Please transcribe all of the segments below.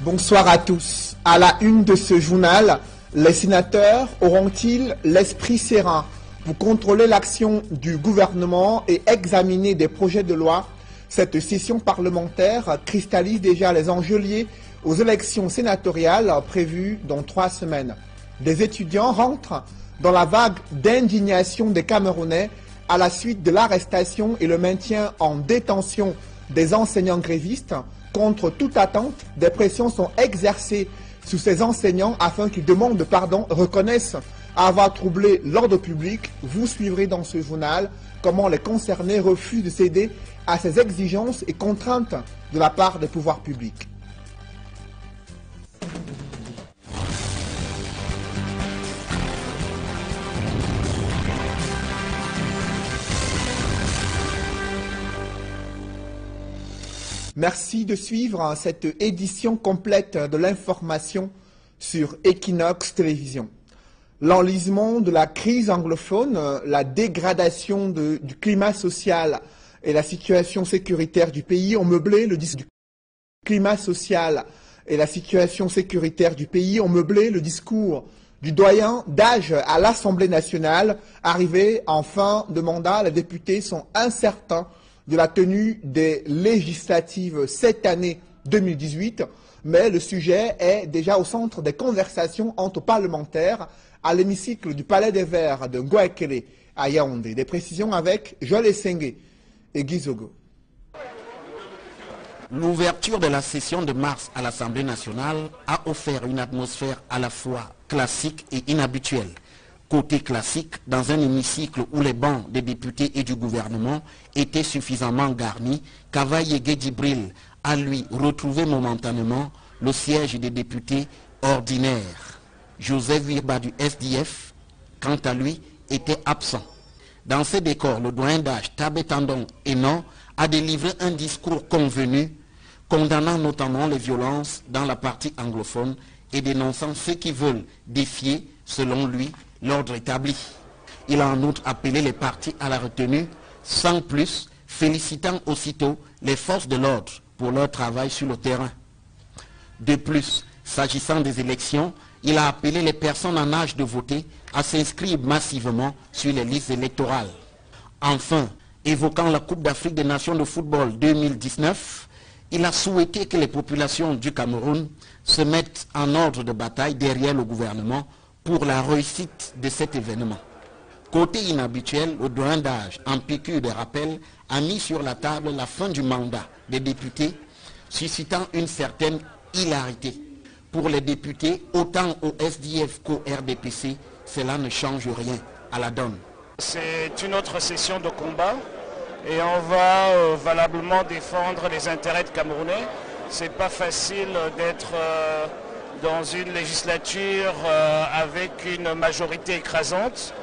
Bonsoir à tous. À la une de ce journal, les sénateurs auront-ils l'esprit serein pour contrôler l'action du gouvernement et examiner des projets de loi? Cette session parlementaire cristallise déjà les enjeux liés aux élections sénatoriales prévues dans 3 semaines. Des étudiants rentrent dans la vague d'indignation des Camerounais à la suite de l'arrestation et le maintien en détention des enseignants grévistes. Contre toute attente, des pressions sont exercées sur ces enseignants afin qu'ils demandent pardon, reconnaissent avoir troublé l'ordre public. Vous suivrez dans ce journal comment les concernés refusent de céder à ces exigences et contraintes de la part des pouvoirs publics. Merci de suivre cette édition complète de l'information sur Equinox Télévision. L'enlisement de la crise anglophone, la dégradation du climat social et la situation sécuritaire du pays ont meublé le discours. Climat social et la situation sécuritaire du pays ont meublé le discours du doyen d'âge à l'Assemblée nationale. Arrivé en fin de mandat, les députés sont incertains de la tenue des législatives cette année 2018, mais le sujet est déjà au centre des conversations entre parlementaires à l'hémicycle du Palais des Verts de Ngouaekele à Yaoundé. Des précisions avec Joël Essengue et Guy Zogo. L'ouverture de la session de mars à l'Assemblée nationale a offert une atmosphère à la fois classique et inhabituelle. Côté classique, dans un hémicycle où les bancs des députés et du gouvernement étaient suffisamment garnis, Kavaye Djibril a lui retrouvé momentanément le siège des députés ordinaires. Joseph Virba du SDF, quant à lui, était absent. Dans ces décors, le doyen d'âge Tabé Tandon Enon a délivré un discours convenu, condamnant notamment les violences dans la partie anglophone et dénonçant ceux qui veulent défier, selon lui, l'ordre établi. Il a en outre appelé les partis à la retenue, sans plus, félicitant aussitôt les forces de l'ordre pour leur travail sur le terrain. De plus, s'agissant des élections, il a appelé les personnes en âge de voter à s'inscrire massivement sur les listes électorales. Enfin, évoquant la Coupe d'Afrique des Nations de football 2019, il a souhaité que les populations du Cameroun se mettent en ordre de bataille derrière le gouvernement pour la réussite de cet événement. Côté inhabituel, le doyen d'âge, en piqûre de rappel, a mis sur la table la fin du mandat des députés, suscitant une certaine hilarité. Pour les députés, autant au SDF qu'au RDPC, cela ne change rien à la donne. C'est une autre session de combat et on va valablement défendre les intérêts de Camerounais. C'est pas facile d'être dans une législature avec une majorité écrasante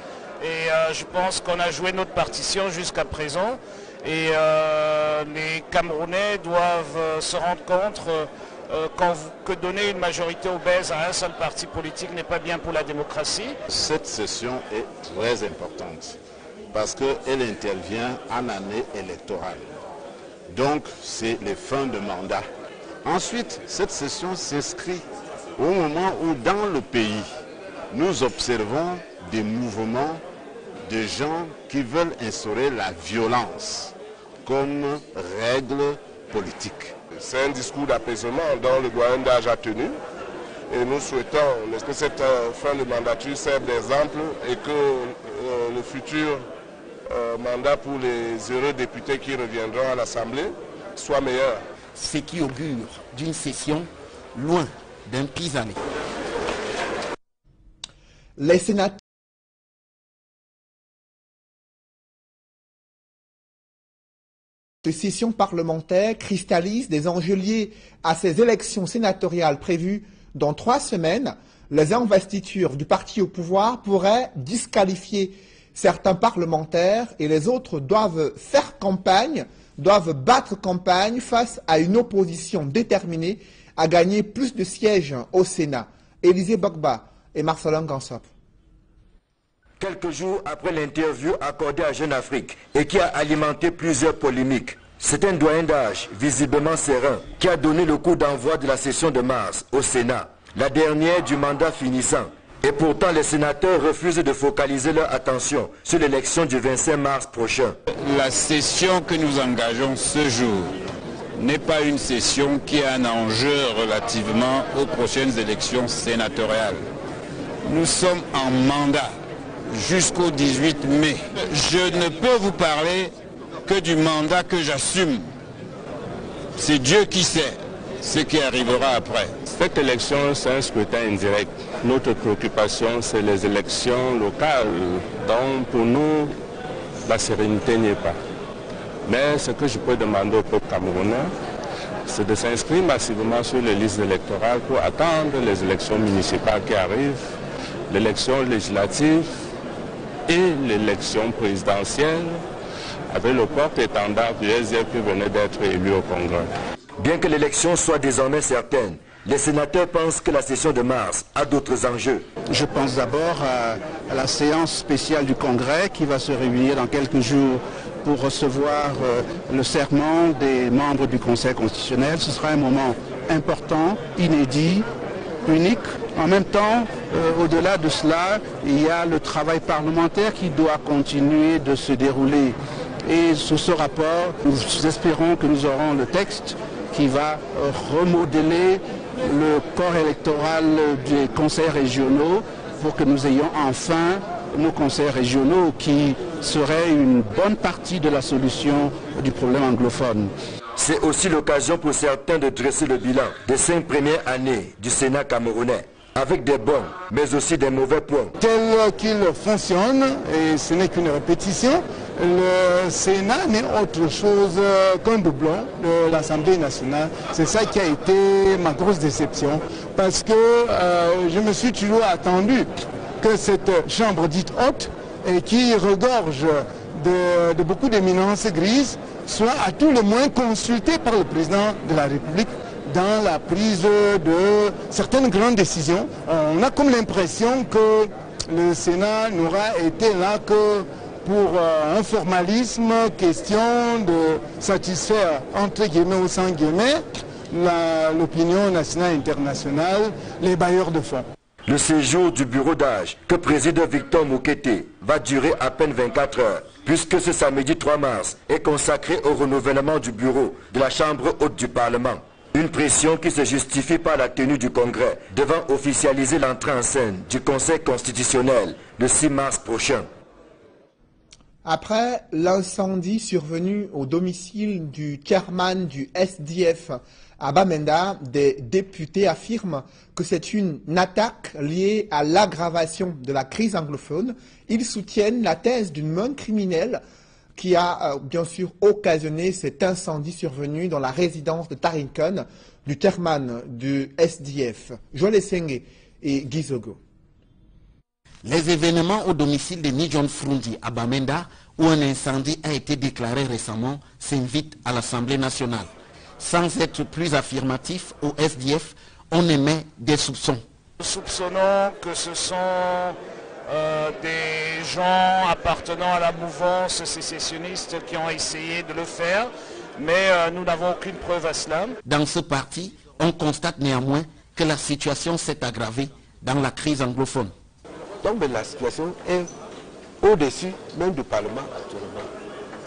et je pense qu'on a joué notre partition jusqu'à présent et les Camerounais doivent se rendre compte que donner une majorité obèse à un seul parti politique n'est pas bien pour la démocratie. Cette session est très importante parce qu'elle intervient en année électorale. Donc c'est les fins de mandat. Ensuite, cette session s'inscrit au moment où dans le pays, nous observons des mouvements de gens qui veulent instaurer la violence comme règle politique. C'est un discours d'apaisement dont le doyen d'âge a tenu et nous souhaitons que cette fin de mandature serve d'exemple et que le futur mandat pour les heureux députés qui reviendront à l'Assemblée soit meilleur. Ce qui augure d'une session loin d'un pis-aller. Les sénateurs de session parlementaire cristallisent des enjeux liés à ces élections sénatoriales prévues dans 3 semaines. Les investitures du parti au pouvoir pourraient disqualifier certains parlementaires et les autres doivent faire campagne, doivent battre campagne face à une opposition déterminée à gagner plus de sièges au Sénat. Élisée Bogba et Marcelin Gansop. Quelques jours après l'interview accordée à Jeune Afrique et qui a alimenté plusieurs polémiques, C'est un doyen d'âge visiblement serein qui a donné le coup d'envoi de la session de mars au Sénat, la dernière du mandat finissant. Et pourtant, les sénateurs refusent de focaliser leur attention sur l'élection du 25 mars prochain. La session que nous engageons ce jour n'est pas une session qui a un enjeu relativement aux prochaines élections sénatoriales. Nous sommes en mandat jusqu'au 18 mai. Je ne peux vous parler que du mandat que j'assume. C'est Dieu qui sait ce qui arrivera après. Cette élection, c'est un scrutin indirect. Notre préoccupation, c'est les élections locales. Donc, pour nous, la sérénité n'y est pas. Mais ce que je peux demander au peuple camerounais, c'est de s'inscrire massivement sur les listes électorales pour attendre les élections municipales qui arrivent, l'élection législative et l'élection présidentielle, avec le porte-étendard du SDF qui venait d'être élu au Congrès. Bien que l'élection soit désormais certaine, les sénateurs pensent que la session de mars a d'autres enjeux. Je pense d'abord à la séance spéciale du Congrès qui va se réunir dans quelques jours pour recevoir le serment des membres du Conseil constitutionnel. Ce sera un moment important, inédit, unique. En même temps, au-delà de cela, il y a le travail parlementaire qui doit continuer de se dérouler. Et sous ce rapport, nous espérons que nous aurons le texte qui va remodeler le corps électoral des conseils régionaux pour que nous ayons enfin nos conseils régionaux qui seraient une bonne partie de la solution du problème anglophone. C'est aussi l'occasion pour certains de dresser le bilan des 5 premières années du Sénat camerounais, avec des bons, mais aussi des mauvais points. Tel qu'il fonctionne, et ce n'est qu'une répétition, le Sénat n'est autre chose qu'un doublon de l'Assemblée nationale. C'est ça qui a été ma grosse déception, parce que je me suis toujours attendu que cette chambre dite haute, et qui regorge de beaucoup d'éminences grises, soit à tout le moins consultée par le président de la République dans la prise de certaines grandes décisions. On a comme l'impression que le Sénat n'aura été là que pour un formalisme, question de satisfaire, entre guillemets ou sans guillemets, l'opinion nationale et internationale, les bailleurs de fonds. Le séjour du bureau d'âge que préside Victor Moukete va durer à peine 24 heures, puisque ce samedi 3 mars est consacré au renouvellement du bureau de la Chambre haute du Parlement. Une pression qui se justifie par la tenue du Congrès devant officialiser l'entrée en scène du Conseil constitutionnel le 6 mars prochain. Après l'incendie survenu au domicile du chairman du SDF à Bamenda, des députés affirment que c'est une attaque liée à l'aggravation de la crise anglophone. Ils soutiennent la thèse d'une main criminelle qui a bien sûr occasionné cet incendie survenu dans la résidence de Tarinkan du chairman du SDF, Joël Essenge et Guy Zogo. Les événements au domicile de Nijon Frundi à Bamenda, où un incendie a été déclaré récemment, s'invitent à l'Assemblée nationale. Sans être plus affirmatif au SDF, on émet des soupçons. Nous soupçonnons que ce sont des gens appartenant à la mouvance sécessionniste qui ont essayé de le faire, mais nous n'avons aucune preuve à cela. Dans ce parti, on constate néanmoins que la situation s'est aggravée dans la crise anglophone. Donc la situation est au-dessus même du Parlement actuellement.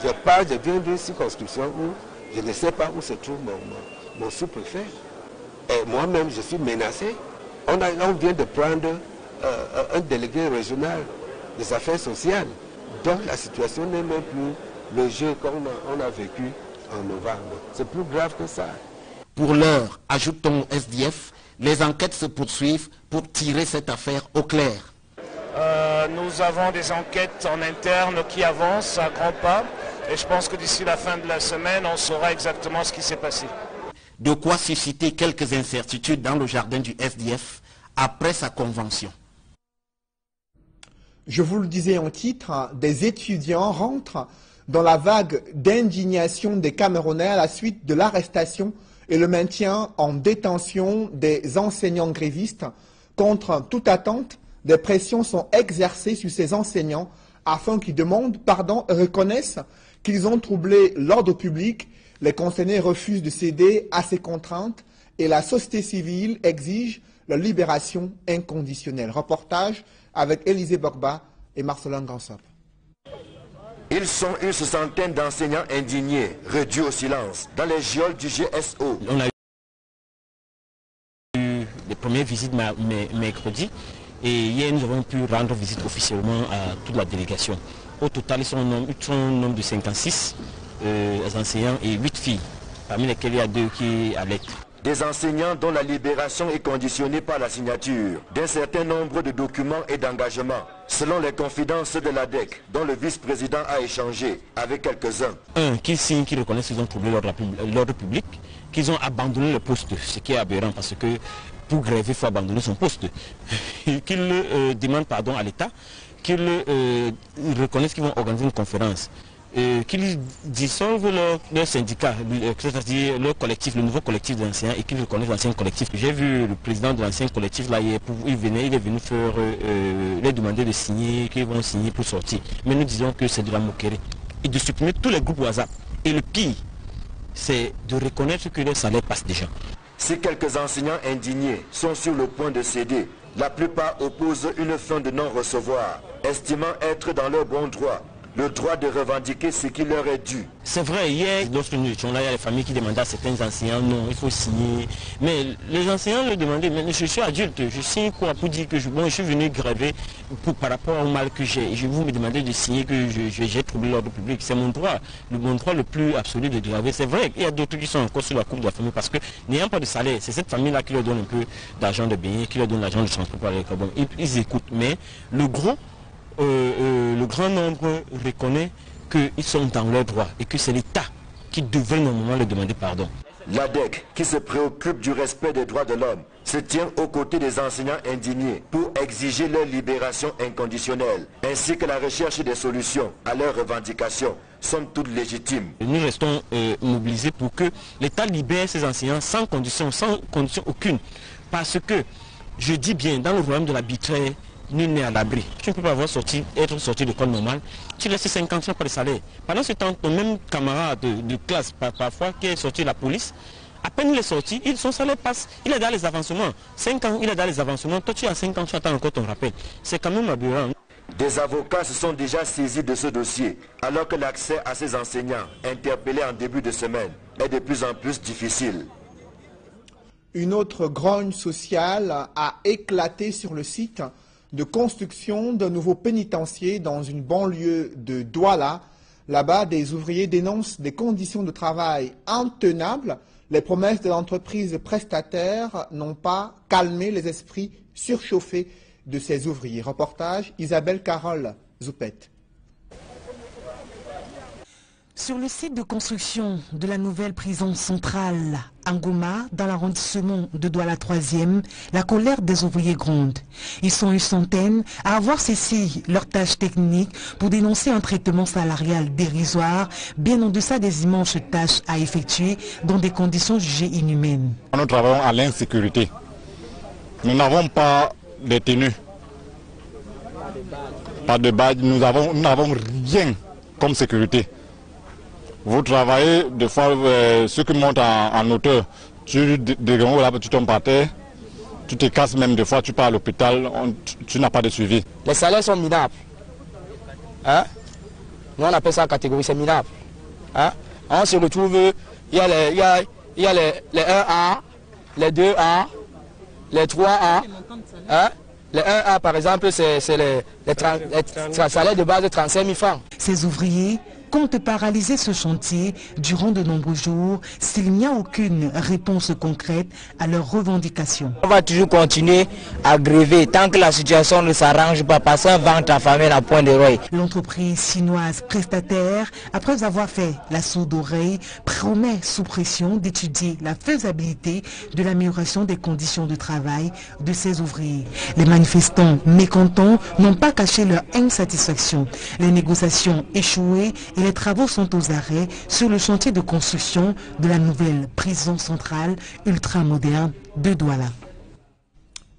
Je viens d'une circonscription où je ne sais pas où se trouve mon sous-préfet. Et moi-même, je suis menacé. On vient de prendre un délégué régional des affaires sociales. Donc la situation n'est même plus le jeu qu'on a vécu en novembre. C'est plus grave que ça. Pour l'heure, ajoute-t-on au SDF, les enquêtes se poursuivent pour tirer cette affaire au clair. Nous avons des enquêtes en interne qui avancent à grands pas et je pense que d'ici la fin de la semaine, on saura exactement ce qui s'est passé. De quoi susciter quelques incertitudes dans le jardin du SDF après sa convention. Je vous le disais en titre, des étudiants rentrent dans la vague d'indignation des Camerounais à la suite de l'arrestation et le maintien en détention des enseignants grévistes. Contre toute attente, des pressions sont exercées sur ces enseignants afin qu'ils demandent pardon et reconnaissent qu'ils ont troublé l'ordre public, les concernés refusent de céder à ces contraintes et la société civile exige leur libération inconditionnelle. Reportage avec Élisée Borba et Marcelin Gansop. Ils sont une soixantaine d'enseignants indignés, réduits au silence, dans les geôles du GSO. On a eu les premières visites mercredi et hier nous avons pu rendre visite officiellement à toute la délégation. Au total, ils sont un nombre de 56 enseignants et 8 filles, parmi lesquelles il y a 2 qui allaitent. Des enseignants dont la libération est conditionnée par la signature d'un certain nombre de documents et d'engagements, selon les confidences de l'ADEC, dont le vice-président a échangé avec quelques-uns. Qu'ils signent, qu'ils reconnaissent qu'ils ont troublé l'ordre public, qu'ils ont abandonné le poste, ce qui est aberrant parce que pour gréver, il faut abandonner son poste. Qu'ils demandent pardon à l'État, qu'ils reconnaissent qu'ils vont organiser une conférence. Qu'ils dissolvent leur syndicat, c'est-à-dire leur collectif, le nouveau collectif des enseignants, et qu'ils reconnaissent l'ancien collectif. J'ai vu le président de l'ancien collectif là hier, il est venu faire, les demander de signer, qu'ils vont signer pour sortir. Mais nous disons que c'est de la moquerie. Et de supprimer tous les groupes WhatsApp. Et le pire, c'est de reconnaître que leur salaire passe déjà. Si quelques enseignants indignés sont sur le point de céder, la plupart opposent une fin de non-recevoir, estimant être dans leur bon droit. Le droit de revendiquer ce qui leur est dû. C'est vrai, hier, lorsque nous étions là, il y a les familles qui demandaient à certains enseignants, non, il faut signer. Mais les enseignants le demandaient, mais je suis adulte, je signe quoi pour dire que je suis venu gréver par rapport au mal que j'ai. Je vous me demandez de signer que j'ai troublé l'ordre public. C'est mon droit le plus absolu de gréver. C'est vrai qu'il y a d'autres qui sont encore sur la coupe de la famille parce que n'ayant pas de salaire, c'est cette famille-là qui leur donne un peu d'argent de baigner, qui leur donne l'argent de transport pour aller au carbone. Ils écoutent, mais le grand nombre reconnaît qu'ils sont dans leurs droits et que c'est l'État qui devrait normalement leur demander pardon. L'ADEC, qui se préoccupe du respect des droits de l'homme, se tient aux côtés des enseignants indignés pour exiger leur libération inconditionnelle, ainsi que la recherche des solutions à leurs revendications, somme toute légitimes. Nous restons mobilisés pour que l'État libère ces enseignants sans condition aucune. Parce que, je dis bien, dans le royaume de l'arbitraire, nul n'est à l'abri. Tu ne peux pas être sorti de l'école normale, tu restes 50 ans par le salaire. Pendant ce temps, ton même camarade de classe, parfois, qui est sorti de la police, à peine il est sorti, son salaire passe, il est dans les avancements. 5 ans, il est dans les avancements. Toi, tu as 5 ans, tu attends encore ton rappel. C'est quand même aberrant. Des avocats se sont déjà saisis de ce dossier, alors que l'accès à ces enseignants, interpellés en début de semaine, est de plus en plus difficile. Une autre grogne sociale a éclaté sur le site de construction d'un nouveau pénitencier dans une banlieue de Douala. Là-bas, des ouvriers dénoncent des conditions de travail intenables. Les promesses de l'entreprise prestataire n'ont pas calmé les esprits surchauffés de ces ouvriers. Reportage Isabelle Carole Zoupette. Sur le site de construction de la nouvelle prison centrale à Ngoma, dans l'arrondissement de Douala 3e, la colère des ouvriers gronde. Ils sont une centaine à avoir cessé leurs tâches techniques pour dénoncer un traitement salarial dérisoire, bien en deçà des immenses tâches à effectuer dans des conditions jugées inhumaines. Nous travaillons à l'insécurité. Nous n'avons pas de tenues, pas de badge, nous n'avons rien comme sécurité. Vous travaillez, des fois, ceux qui montent en hauteur, tu tombes par terre, tu te casses même, des fois tu pars à l'hôpital, tu n'as pas de suivi. Les salaires sont minables. Hein? Nous on appelle ça catégorie, c'est minable. Hein? On se retrouve, il y a les 1A, les 2A, les 3A. Hein? Les 1A par exemple, c'est les salaires de base de 35 000 francs. Ces ouvriers compte paralyser ce chantier durant de nombreux jours s'il n'y a aucune réponse concrète à leurs revendications. On va toujours continuer à gréver tant que la situation ne s'arrange pas parce qu'on vente à famille à point de roi. L'entreprise chinoise prestataire, après avoir fait la sourde oreille, promet sous pression d'étudier la faisabilité de l'amélioration des conditions de travail de ces ouvriers. Les manifestants mécontents n'ont pas caché leur insatisfaction. Les négociations échouées et les travaux sont aux arrêts sur le chantier de construction de la nouvelle prison centrale ultramoderne de Douala.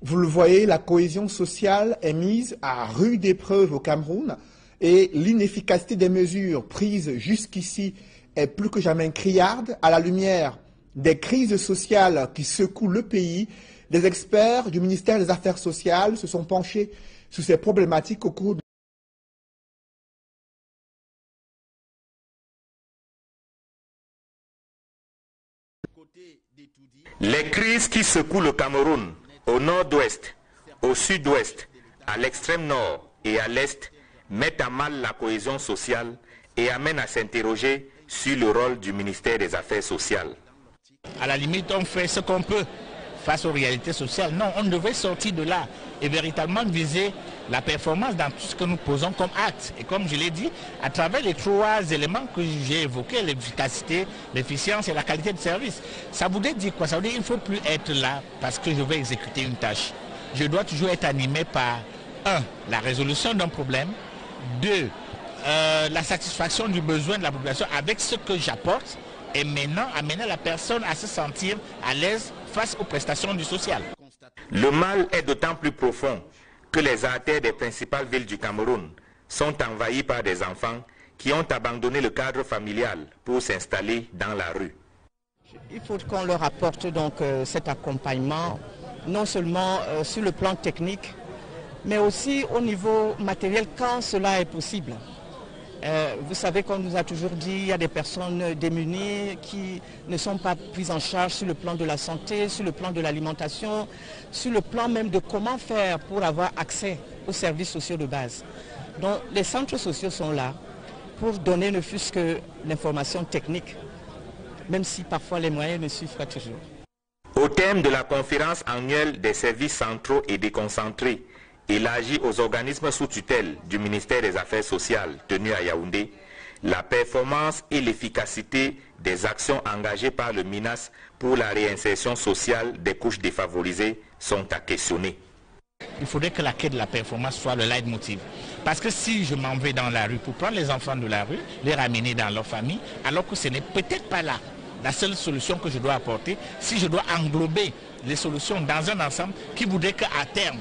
Vous le voyez, la cohésion sociale est mise à rude épreuve au Cameroun et l'inefficacité des mesures prises jusqu'ici est plus que jamais criarde à la lumière des crises sociales qui secouent le pays. Des experts du ministère des Affaires sociales se sont penchés sur ces problématiques au cours de les crises qui secouent le Cameroun au nord-ouest, au sud-ouest, à l'extrême nord et à l'est mettent à mal la cohésion sociale et amènent à s'interroger sur le rôle du ministère des Affaires sociales. À la limite, on fait ce qu'on peut face aux réalités sociales. Non, on devrait sortir de là et véritablement viser la performance dans tout ce que nous posons comme acte. Et comme je l'ai dit, à travers les trois éléments que j'ai évoqués, l'efficacité, l'efficience et la qualité de service. Ça voudrait dire quoi? Ça veut dire qu'il ne faut plus être là parce que je vais exécuter une tâche. Je dois toujours être animé par, 1, la résolution d'un problème, 2, la satisfaction du besoin de la population avec ce que j'apporte, et maintenant amener la personne à se sentir à l'aise face aux prestations du social. Le mal est d'autant plus profond que les artères des principales villes du Cameroun sont envahies par des enfants qui ont abandonné le cadre familial pour s'installer dans la rue. Il faut qu'on leur apporte donc cet accompagnement, non seulement sur le plan technique, mais aussi au niveau matériel quand cela est possible. Vous savez, comme on nous a toujours dit, il y a des personnes démunies qui ne sont pas prises en charge sur le plan de la santé, sur le plan de l'alimentation, sur le plan même de comment faire pour avoir accès aux services sociaux de base. Donc les centres sociaux sont là pour donner ne fût-ce que l'information technique, même si parfois les moyens ne suivent pas toujours. Au thème de la conférence annuelle des services centraux et déconcentrés, élargie aux organismes sous tutelle du ministère des Affaires sociales tenu à Yaoundé, la performance et l'efficacité des actions engagées par le MINAS pour la réinsertion sociale des couches défavorisées sont à questionner. Il faudrait que la quête de la performance soit le leitmotiv. Parce que si je m'en vais dans la rue pour prendre les enfants de la rue, les ramener dans leur famille, alors que ce n'est peut-être pas là la seule solution que je dois apporter, si je dois englober les solutions dans un ensemble qui voudrait qu'à terme,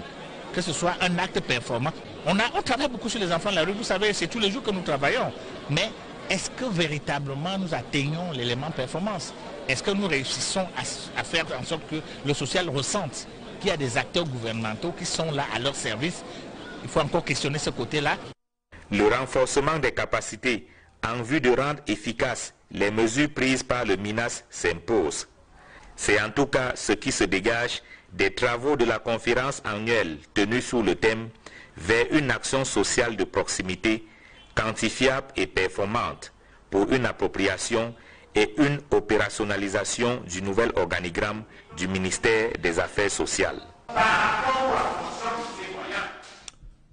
que ce soit un acte performant. On travaille beaucoup sur les enfants de la rue, vous savez, c'est tous les jours que nous travaillons. Mais est-ce que véritablement nous atteignons l'élément performance? Est-ce que nous réussissons à faire en sorte que le social ressente qu'il y a des acteurs gouvernementaux qui sont là à leur service? Il faut encore questionner ce côté-là. Le renforcement des capacités en vue de rendre efficaces les mesures prises par le MINAS s'impose. C'est en tout cas ce qui se dégage des travaux de la conférence annuelle tenue sous le thème « Vers une action sociale de proximité, quantifiable et performante pour une appropriation et une opérationnalisation du nouvel organigramme du ministère des Affaires sociales ».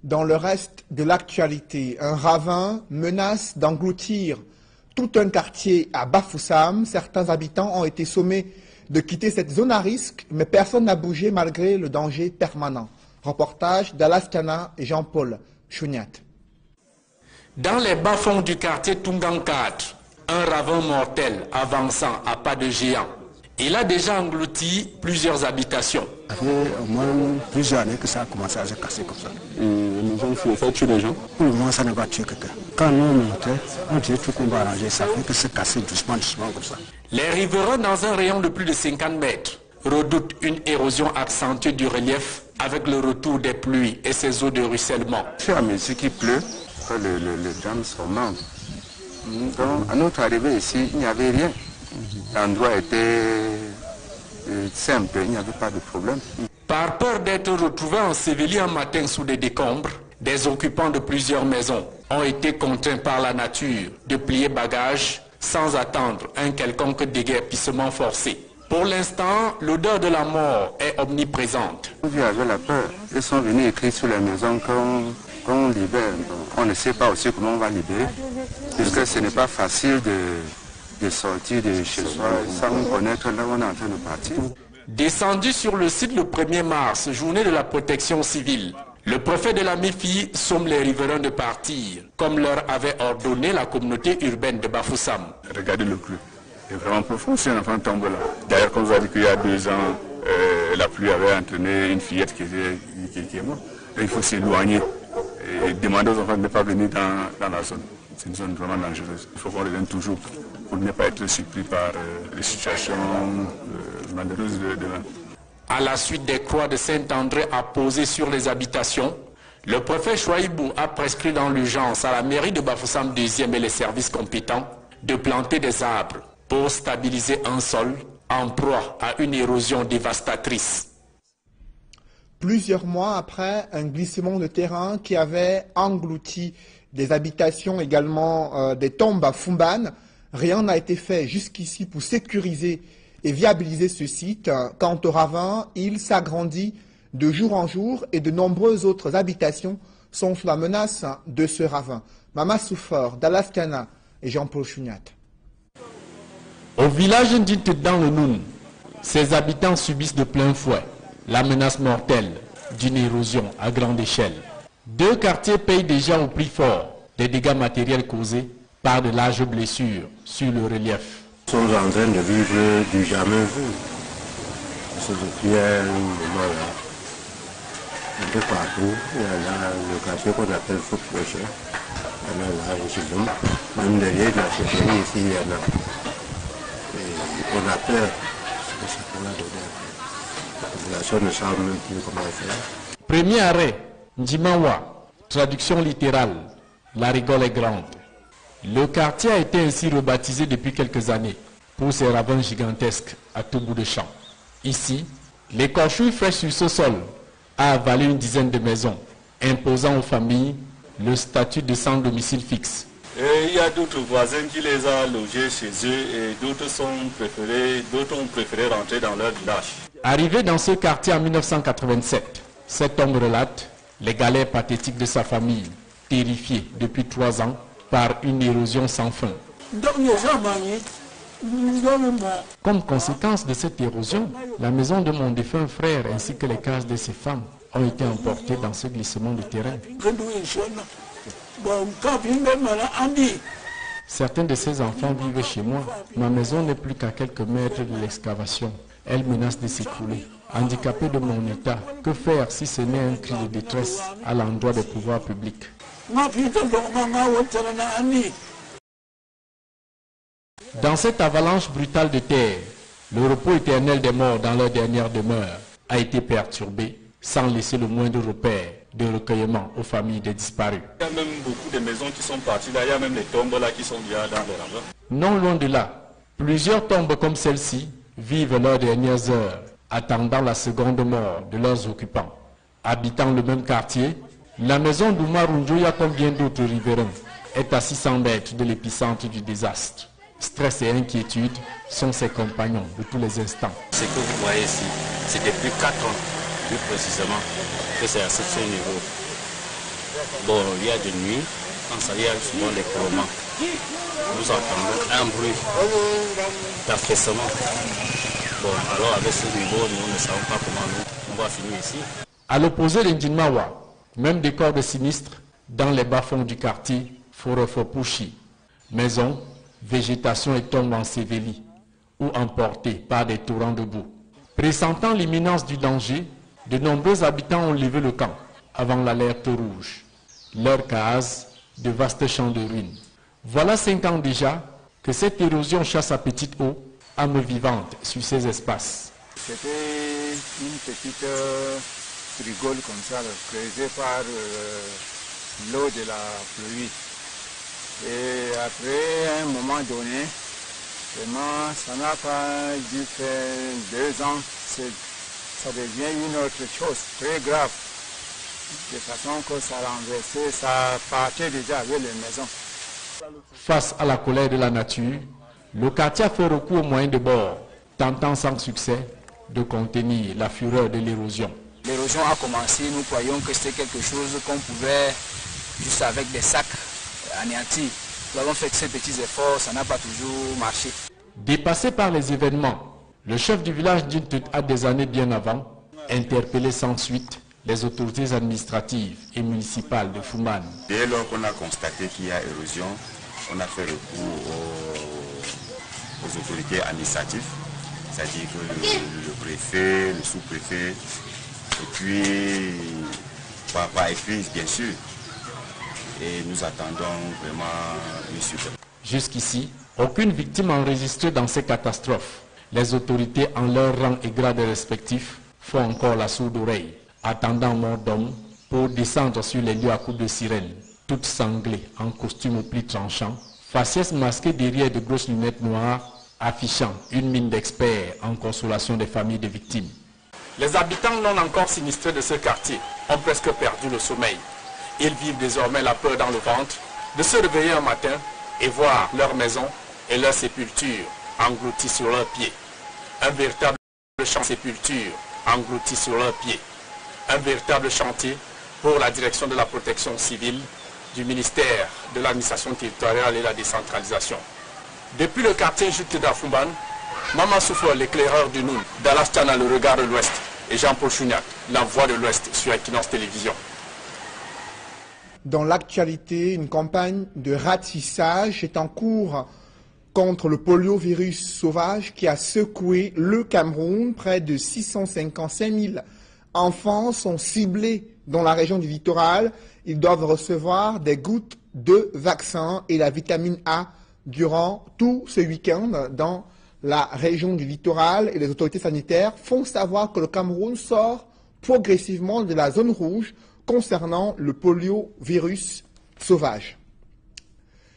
Dans le reste de l'actualité, un ravin menace d'engloutir tout un quartier à Bafoussam. Certains habitants ont été sommés de quitter cette zone à risque, mais personne n'a bougé malgré le danger permanent. Reportage d'Alaskana et Jean-Paul Chouniat. Dans les bas-fonds du quartier Tungan 4, un ravin mortel avançant à pas de géant. Il a déjà englouti plusieurs habitations. Ça fait au moins plusieurs années que ça a commencé à se casser comme ça. Nous avons fait tuer les gens. Pour le moment, ça ne va tuer quelqu'un. Quand nous montons, on dit tout qu'on va arranger, ça fait que c'est cassé doucement comme ça. Les riverains, dans un rayon de plus de 50 mètres, redoutent une érosion accentuée du relief avec le retour des pluies et ses eaux de ruissellement. Au fur et à mesure qu'il pleut, les drames s'augmentent. Donc, à notre arrivée ici, il n'y avait rien. L'endroit était simple, il n'y avait pas de problème. Par peur d'être retrouvés ensevelis un matin sous des décombres, des occupants de plusieurs maisons ont été contraints par la nature de plier bagages sans attendre un quelconque déguerpissement forcé. Pour l'instant, l'odeur de la mort est omniprésente. Ils avaient la peur. Ils sont venus écrire sur les maisons qu'on libère. On ne sait pas aussi comment on va libérer, puisque ce n'est pas facile de sortir de chez soi sans connaître là où on est en train de partir. Descendu sur le site le 1er mars, journée de la protection civile, le préfet de la MIFI somme les riverains de partir, comme leur avait ordonné la communauté urbaine de Bafoussam. Regardez le cru. C'est vraiment profond si un enfant tombe là. D'ailleurs, comme vous avez dit qu'il y a 2 ans, la pluie avait entraîné une fillette qui est morte. Et il faut s'éloigner. et demander aux enfants de ne pas venir dans la zone. C'est une zone vraiment dangereuse. Il faut qu'on revienne toujours pour ne pas être surpris par les situations malheureuses de demain. À la suite des croix de Saint-André apposées sur les habitations, le préfet Chouaïbou a prescrit dans l'urgence à la mairie de Bafoussam 2e et les services compétents de planter des arbres pour stabiliser un sol en proie à une érosion dévastatrice. Plusieurs mois après un glissement de terrain qui avait englouti des habitations, également des tombes à Fumban, rien n'a été fait jusqu'ici pour sécuriser et viabiliser ce site. Quant au ravin, il s'agrandit de jour en jour et de nombreuses autres habitations sont sous la menace de ce ravin. Mama Soufor, Dalaskana et Jean-Paul Chouniat. Au village d'Intit dans le Noun, ses habitants subissent de plein fouet la menace mortelle d'une érosion à grande échelle. 2 quartiers payent déjà au prix fort des dégâts matériels causés par de larges blessures sur le relief. Nous sommes en train de vivre du jamais vu. Parce que depuis un moment là, un peu partout, il y a le quartier qu'on appelle Foucrocher. Il y en a là, ici, même derrière la chefferie ici, il y en a. Et on a peur de ce qu'on a donné. La population ne sait même plus comment faire. Premier arrêt, Ndjimawa, traduction littérale, la rigole est grande. Le quartier a été ainsi rebaptisé depuis quelques années pour ses ravins gigantesques à tout bout de champ. Ici, l'écorchure fraîche sur ce sol a avalé une dizaine de maisons, imposant aux familles le statut de sans domicile fixe. Et il y a d'autres voisins qui les ont logés chez eux et d'autres ont préféré rentrer dans leur village. Arrivé dans ce quartier en 1987, cet homme relate les galères pathétiques de sa famille, terrifiée depuis 3 ans par une érosion sans fin. Comme conséquence de cette érosion, la maison de mon défunt frère ainsi que les cases de ses femmes ont été emportées dans ce glissement de terrain. Certains de ces enfants vivent chez moi. Ma maison n'est plus qu'à quelques mètres de l'excavation. Elle menace de s'écrouler. Handicapé de mon état, que faire si ce n'est un cri de détresse à l'endroit des pouvoirs publics? Dans cette avalanche brutale de terre, le repos éternel des morts dans leur dernière demeure a été perturbé sans laisser le moindre repère de recueillement aux familles des disparus. Il y a même beaucoup de maisons qui sont parties là, il y a même les tombes là qui sont déjà dans les ravins. Non loin de là, plusieurs tombes comme celle-ci vivent leurs dernières heures, attendant la seconde mort de leurs occupants. Habitant le même quartier, la maison d'Oumar Njoya, comme bien d'autres riverains, est à 600 mètres de l'épicentre du désastre. Stress et inquiétude sont ses compagnons de tous les instants. Ce que vous voyez ici, c'est depuis 4 ans, plus précisément, que c'est à ce niveau. Bon, il y a de nuit, quand ça y a souvent les courements, nous entendons un bruit d'affaissement. Bon, alors avec ce niveau, nous ne savons pas comment on va finir ici. À l'opposé de Ndjimawa, même décor de sinistre dans les bas-fonds du quartier Forofopushi. Maisons, végétation et tombes ensevelies ou emportées par des torrents de boue. Pressentant l'imminence du danger, de nombreux habitants ont levé le camp avant l'alerte rouge. Leurs cases, de vastes champs de ruines. Voilà 5 ans déjà que cette érosion chasse à petite eau, âme vivante sur ces espaces. C'était une petite rigole comme ça, creusée par l'eau de la pluie. Et après, à un moment donné, vraiment, ça n'a pas dû faire 2 ans. Ça devient une autre chose très grave. De façon que ça renversait, ça partait déjà avec les maisons. Face à la colère de la nature, le quartier a fait recours aux moyens de bord, tentant sans succès de contenir la fureur de l'érosion. L'érosion a commencé, nous croyons que c'était quelque chose qu'on pouvait, juste avec des sacs, anéantir. Nous avons fait ces petits efforts, ça n'a pas toujours marché. Dépassé par les événements, le chef du village d'Intut a des années bien avant interpellé sans suite les autorités administratives et municipales de Fumban. Dès lors qu'on a constaté qu'il y a érosion, on a fait recours aux autorités administratives, c'est-à-dire que le préfet, le sous-préfet, et puis bien sûr et nous attendons vraiment une suite. Jusqu'ici, aucune victime enregistrée dans ces catastrophes. Les autorités en leur rang et grade respectifs font encore la sourde oreille, attendant mort d'homme pour descendre sur les lieux à coups de sirène, toutes sanglées en costume aux plis tranchants, faciès masquées derrière de grosses lunettes noires, affichant une mine d'experts en consolation des familles de victimes. Les habitants non encore sinistrés de ce quartier ont presque perdu le sommeil. Ils vivent désormais la peur dans le ventre de se réveiller un matin et voir leur maison et leur sépulture englouties sur leurs pieds. Un véritable champ de sépulture englouti sur leurs pieds. Un véritable chantier pour la direction de la protection civile du ministère de l'administration territoriale et la décentralisation. Depuis le quartier Jute d'Afumban, Maman Souffle, l'éclaireur du Noun, Dallas Chana, le regard de l'Ouest, et Jean-Paul Chouniac, la voix de l'Ouest sur Equinox Télévision. Dans l'actualité, une campagne de ratissage est en cours contre le poliovirus sauvage qui a secoué le Cameroun. Près de 655 000 enfants sont ciblés dans la région du littoral. Ils doivent recevoir des gouttes de vaccin et la vitamine A durant tout ce week-end dans la région du littoral. Et les autorités sanitaires font savoir que le Cameroun sort progressivement de la zone rouge concernant le poliovirus sauvage.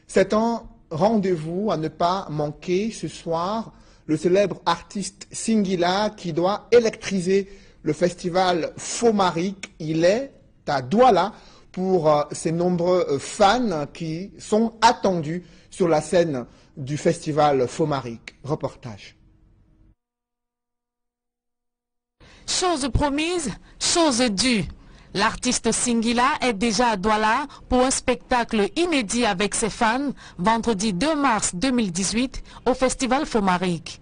C'est un rendez-vous à ne pas manquer ce soir, le célèbre artiste Singila qui doit électriser le festival Fomaric. Il est à Douala pour ses nombreux fans qui sont attendus sur la scène du festival Fomaric. Reportage. Chose promise, chose due. L'artiste Singila est déjà à Douala pour un spectacle inédit avec ses fans vendredi 2 mars 2018 au festival Fomaric.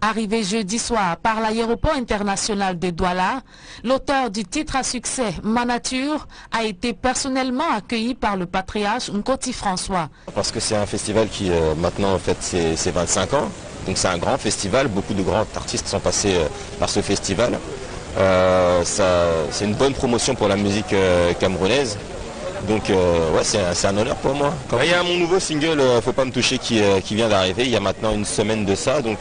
Arrivé jeudi soir par l'aéroport international de Douala, l'auteur du titre à succès Ma Nature a été personnellement accueilli par le patriarche Nkoti François. Parce que c'est un festival qui maintenant en fait c'est 25 ans, donc c'est un grand festival, beaucoup de grands artistes sont passés par ce festival. C'est une bonne promotion pour la musique camerounaise. Donc ouais, c'est un honneur pour moi. Il y a mon nouveau single Faut pas me toucher qui vient d'arriver il y a maintenant une semaine de ça. Donc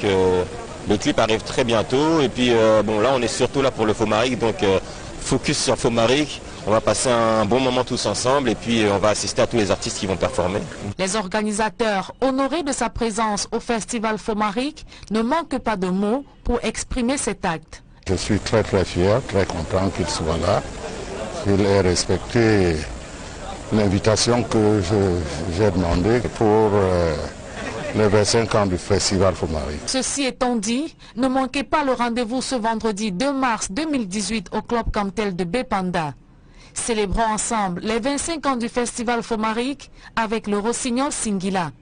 le clip arrive très bientôt. Et puis bon là on est surtout là pour le Fomaric. Donc focus sur Fomaric. On va passer un bon moment tous ensemble et puis on va assister à tous les artistes qui vont performer. Les organisateurs, honorés de sa présence au festival Fomaric, ne manquent pas de mots pour exprimer cet acte. Je suis très fier, très content qu'il soit là, qu'il ait respecté l'invitation que j'ai demandée pour les 25 ans du festival Fomaric. Ceci étant dit, ne manquez pas le rendez-vous ce vendredi 2 mars 2018 au Club Camtel de Bépanda. Célébrons ensemble les 25 ans du festival Fomaric avec le rossignol Singila.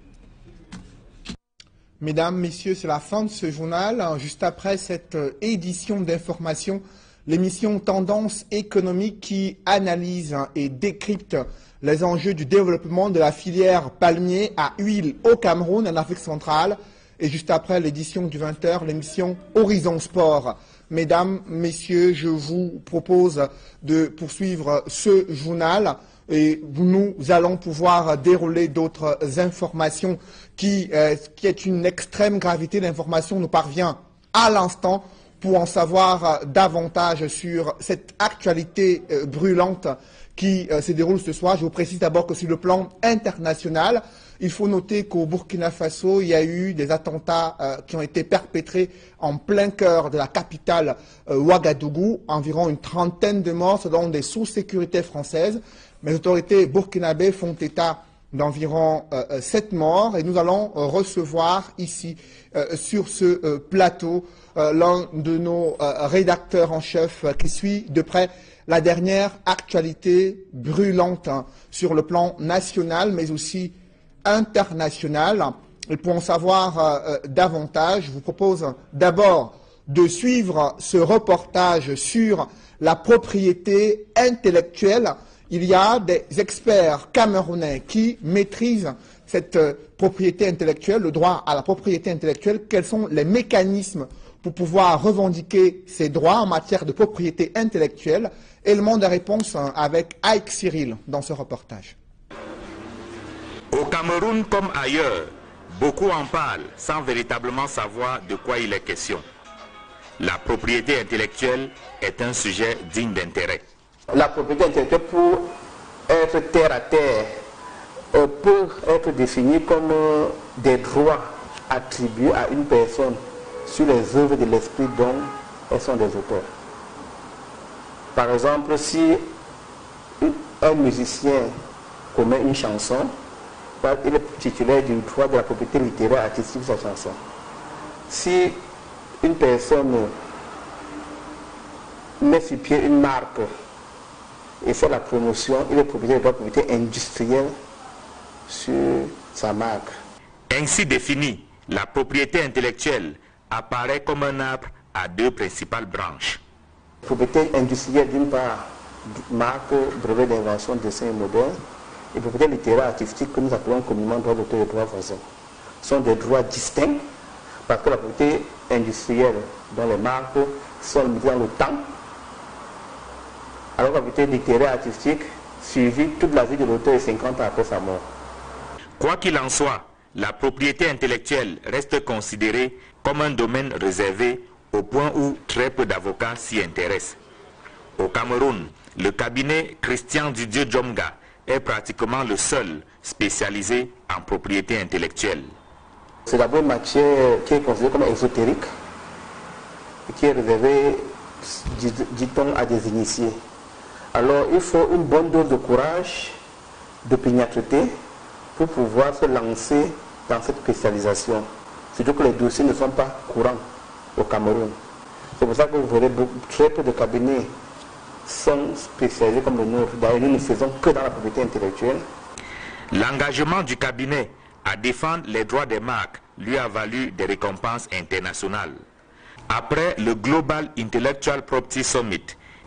Mesdames, Messieurs, c'est la fin de ce journal. Juste après cette édition d'information, l'émission Tendance économique qui analyse et décrypte les enjeux du développement de la filière palmier à huile au Cameroun, en Afrique centrale. Et juste après l'édition du 20h, l'émission Horizon Sport. Mesdames, Messieurs, je vous propose de poursuivre ce journal. Et nous allons pouvoir dérouler d'autres informations qui est une extrême gravité. L'information nous parvient à l'instant. Pour en savoir davantage sur cette actualité brûlante qui se déroule ce soir, je vous précise d'abord que sur le plan international, il faut noter qu'au Burkina Faso, il y a eu des attentats qui ont été perpétrés en plein cœur de la capitale Ouagadougou, environ une trentaine de morts selon des sous-sécurités françaises. Mais les autorités burkinabées font état d'environ 7 morts et nous allons recevoir ici sur ce plateau l'un de nos rédacteurs en chef qui suit de près la dernière actualité brûlante sur le plan national mais aussi international. Et pour en savoir davantage, je vous propose d'abord de suivre ce reportage sur la propriété intellectuelle. Il y a des experts camerounais qui maîtrisent cette propriété intellectuelle, le droit à la propriété intellectuelle. Quels sont les mécanismes pour pouvoir revendiquer ces droits en matière de propriété intellectuelle? Élément de réponse avec Ike Cyril dans ce reportage. Au Cameroun comme ailleurs, beaucoup en parlent sans véritablement savoir de quoi il est question. La propriété intellectuelle est un sujet digne d'intérêt. La propriété intellectuelle, pour être terre à terre, peut être définie comme des droits attribués à une personne sur les œuvres de l'esprit dont elles sont des auteurs. Par exemple, si un musicien commet une chanson, il est titulaire du droit de la propriété littéraire artistique de sa chanson. Si une personne met sur pied une marque et fait la promotion, il est propriétaire de la propriété industrielle sur sa marque. Ainsi définie, la propriété intellectuelle apparaît comme un arbre à deux principales branches. Propriété industrielle d'une part, marque, brevet d'invention, dessin et modèle, et propriété littéraire artistique que nous appelons communément droit d'auteur et droit voisin. Ce sont des droits distincts parce que la propriété industrielle dont les marques sont limitées dans le temps, alors que la propriété littéraire artistique suivit toute la vie de l'auteur et 50 ans après sa mort. Quoi qu'il en soit, la propriété intellectuelle reste considérée comme un domaine réservé au point où très peu d'avocats s'y intéressent. Au Cameroun, le cabinet Christian Didier Djomga est pratiquement le seul spécialisé en propriété intellectuelle. C'est d'abord une matière qui est considérée comme ésotérique et qui est réservée, dit-on, à des initiés. Alors il faut une bonne dose de courage, d'opiniâtreté pour pouvoir se lancer dans cette spécialisation. Surtout que les dossiers ne sont pas courants au Cameroun. C'est pour ça que vous verrez très peu de cabinets sont spécialisés comme le nôtre. D'ailleurs, nous ne faisons que dans la propriété intellectuelle. L'engagement du cabinet à défendre les droits des marques lui a valu des récompenses internationales. Après le Global Intellectual Property Summit,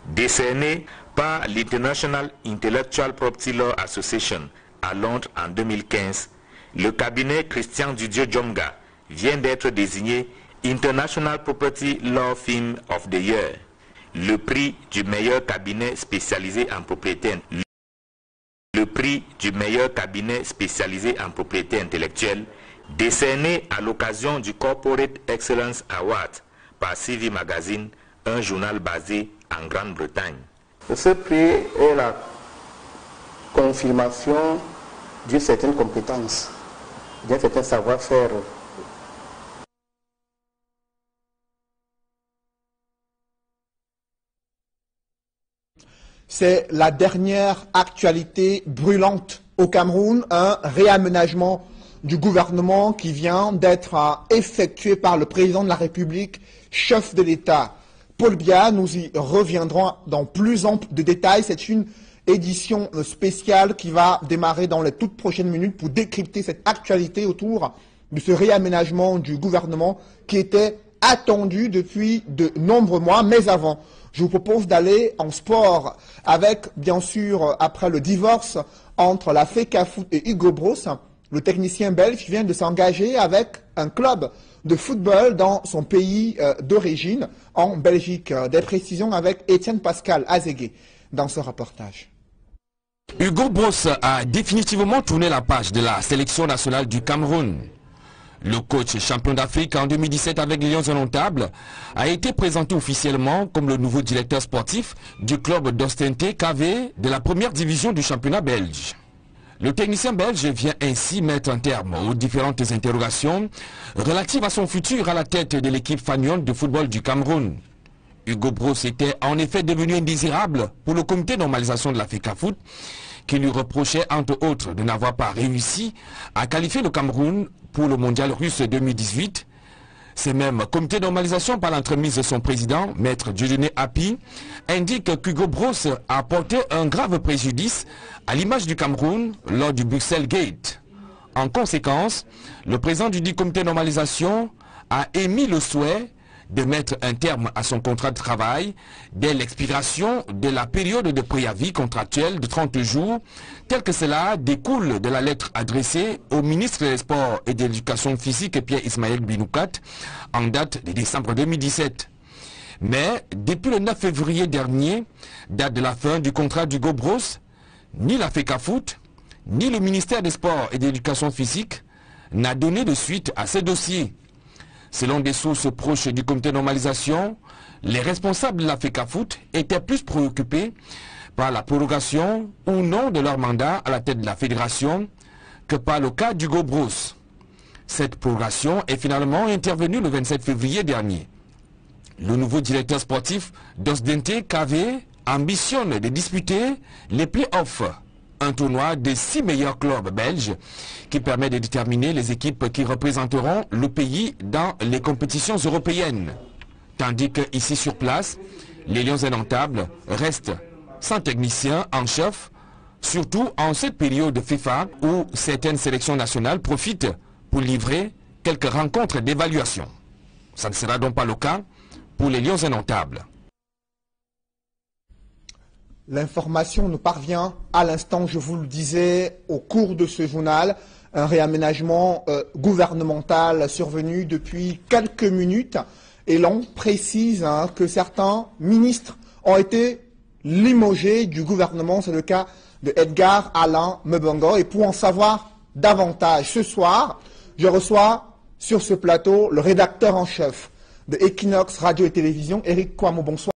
décerné par l'International Intellectual Property Law Association à Londres en 2015, le cabinet Christian Didier Djomga vient d'être désigné International Property Law Firm of the Year, le prix du meilleur cabinet spécialisé en propriété intellectuelle, décerné à l'occasion du Corporate Excellence Award par CV Magazine, un journal basé en Grande-Bretagne. Ce prix est la confirmation d'une certaine compétence, d'un certain savoir-faire. C'est la dernière actualité brûlante au Cameroun, un réaménagement du gouvernement qui vient d'être effectué par le président de la République, chef de l'État, Paul Biya. Nous y reviendrons dans plus ample de détails. C'est une édition spéciale qui va démarrer dans les toutes prochaines minutes pour décrypter cette actualité autour de ce réaménagement du gouvernement qui était attendu depuis de nombreux mois. Mais avant, je vous propose d'aller en sport avec, bien sûr, après le divorce entre la FECAFOOT et Hugo Broos, le technicien belge vient de s'engager avec un club de football dans son pays d'origine, en Belgique. Des précisions avec Étienne Pascal Azégué dans ce reportage. Hugo Broos a définitivement tourné la page de la sélection nationale du Cameroun. Le coach champion d'Afrique en 2017 avec les Lions indomptables a été présenté officiellement comme le nouveau directeur sportif du club d'Ostente KV de la première division du championnat belge. Le technicien belge vient ainsi mettre un terme aux différentes interrogations relatives à son futur à la tête de l'équipe fanion de football du Cameroun. Hugo Broos était en effet devenu indésirable pour le comité de normalisation de la FECAFOOT qui lui reprochait entre autres de n'avoir pas réussi à qualifier le Cameroun pour le mondial russe 2018. Ces mêmes comités de normalisation par l'entremise de son président, Maître Dieudonné Hapi, indiquent qu'Hugo Broos a porté un grave préjudice à l'image du Cameroun lors du Bruxelles Gate. En conséquence, le président du dit comité de normalisation a émis le souhait de mettre un terme à son contrat de travail dès l'expiration de la période de préavis contractuel de 30 jours, tel que cela découle de la lettre adressée au ministre des Sports et de l'Éducation physique Pierre Ismaël Binoukat en date de décembre 2017. Mais depuis le 9 février dernier, date de la fin du contrat d'Hugo Broos, ni la FECAFOOT, ni le ministère des Sports et de l'Éducation physique n'a donné de suite à ces dossiers. Selon des sources proches du comité de normalisation, les responsables de la FECAFOOT étaient plus préoccupés par la prorogation ou non de leur mandat à la tête de la fédération que par le cas d'Hugo Broos. Cette prorogation est finalement intervenue le 27 février dernier. Le nouveau directeur sportif d'Osdente KV ambitionne de disputer les play-offs, un tournoi des 6 meilleurs clubs belges qui permet de déterminer les équipes qui représenteront le pays dans les compétitions européennes. Tandis qu'ici sur place, les Lions indomptables restent sans technicien en chef, surtout en cette période FIFA où certaines sélections nationales profitent pour livrer quelques rencontres d'évaluation. Ça ne sera donc pas le cas pour les Lions indomptables. L'information nous parvient à l'instant, je vous le disais, au cours de ce journal, un réaménagement gouvernemental survenu depuis quelques minutes. Et l'on précise que certains ministres ont été limogés du gouvernement. C'est le cas de Edgar Alain Mebongo. Et pour en savoir davantage, ce soir, je reçois sur ce plateau le rédacteur en chef de Equinox Radio et Télévision, Eric Kouamo. Bonsoir.